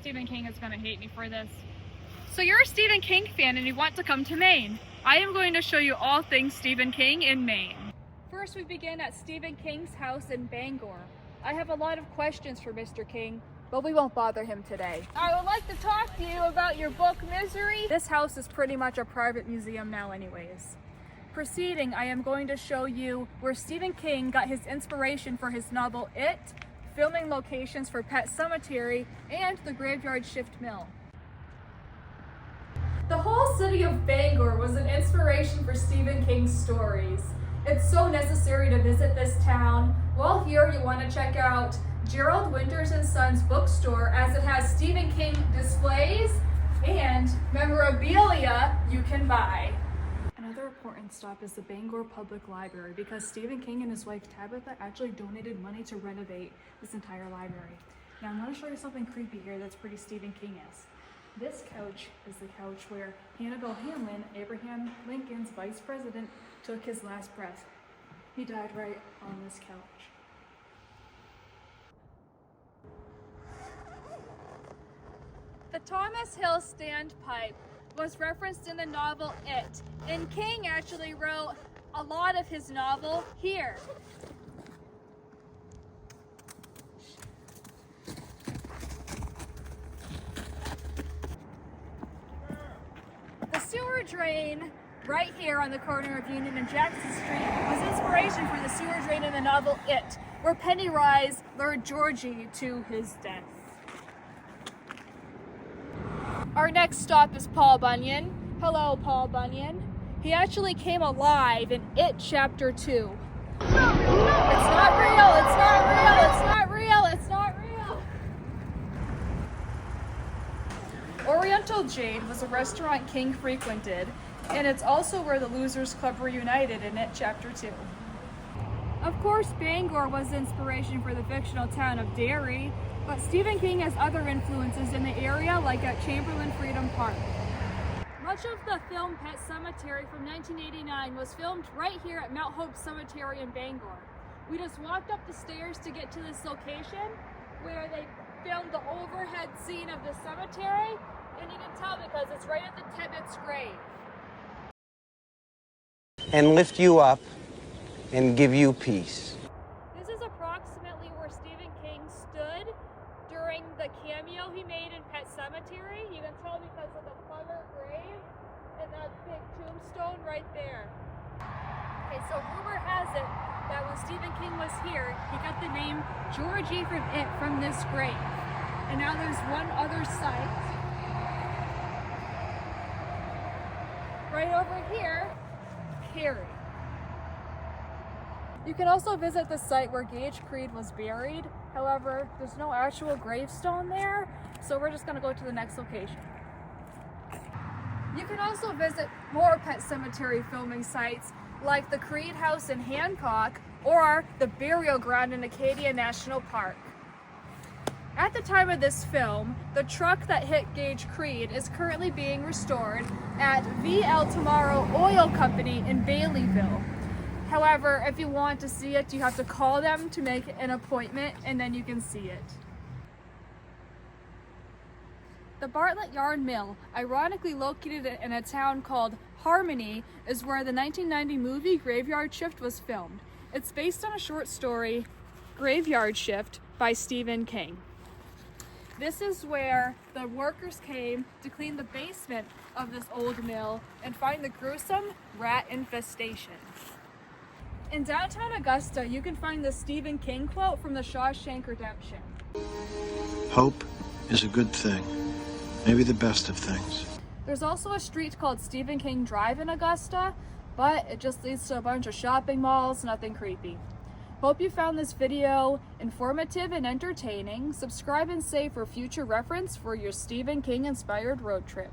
Stephen King is going to hate me for this. So you're a Stephen King fan and you want to come to Maine. I am going to show you all things Stephen King in Maine. First, we begin at Stephen King's house in Bangor. I have a lot of questions for Mr. King, but we won't bother him today. I would like to talk to you about your book, Misery. This house is pretty much a private museum now anyways. Proceeding, I am going to show you where Stephen King got his inspiration for his novel It, filming locations for Pet Sematary, and the Graveyard Shift Mill. The whole city of Bangor was an inspiration for Stephen King's stories. It's so necessary to visit this town. While here, you want to check out Gerald Winters & Sons bookstore, as it has Stephen King displays and memorabilia you can buy. Another important stop is the Bangor Public Library, because Stephen King and his wife Tabitha actually donated money to renovate this entire library. Now I'm going to show you something creepy here that's pretty Stephen King-esque. This couch is the couch where Hannibal Hamlin, Abraham Lincoln's vice president, took his last breath. He died right on this couch. The Thomas Hill standpipe was referenced in the novel It, and King actually wrote a lot of his novel here. The sewer drain right here on the corner of Union and Jackson Street was inspiration for the sewer drain in the novel It, where Pennywise lured Georgie to his death. Our next stop is Paul Bunyan. Hello, Paul Bunyan. He actually came alive in It Chapter 2. It's not real, it's not real, it's not real, it's not real. Oriental Jade was a restaurant King frequented, and it's also where the Losers Club reunited in It Chapter 2. Of course, Bangor was the inspiration for the fictional town of Derry, but Stephen King has other influences in the area, like at Chamberlain Freedom Park. Much of the film Pet Sematary from 1989 was filmed right here at Mount Hope Cemetery in Bangor. We just walked up the stairs to get to this location where they filmed the overhead scene of the cemetery, and you can tell because it's right at the Tibbetts' grave. And lift you up and give you peace. This is approximately where Stephen King stood during the cameo he made in Pet Sematary. You can tell because of the plumber grave and that big tombstone right there. Okay, so rumor has it that when Stephen King was here, he got the name Georgie from It from this grave. And now there's one other site right over here, Derry. You can also visit the site where Gage Creed was buried. However, there's no actual gravestone there, so we're just going to go to the next location. You can also visit more Pet Sematary filming sites like the Creed House in Hancock or the Burial Ground in Acadia National Park. At the time of this film, the truck that hit Gage Creed is currently being restored at VL Tomorrow Oil Company in Baileyville. However, if you want to see it, you have to call them to make an appointment, and then you can see it. The Bartlett Yard Mill, ironically located in a town called Harmony, is where the 1990 movie Graveyard Shift was filmed. It's based on a short story, Graveyard Shift, by Stephen King. This is where the workers came to clean the basement of this old mill and find the gruesome rat infestation. In downtown Augusta, you can find the Stephen King quote from The Shawshank Redemption. Hope is a good thing, maybe the best of things. There's also a street called Stephen King Drive in Augusta, but it just leads to a bunch of shopping malls, nothing creepy. Hope you found this video informative and entertaining. Subscribe and save for future reference for your Stephen King inspired road trip.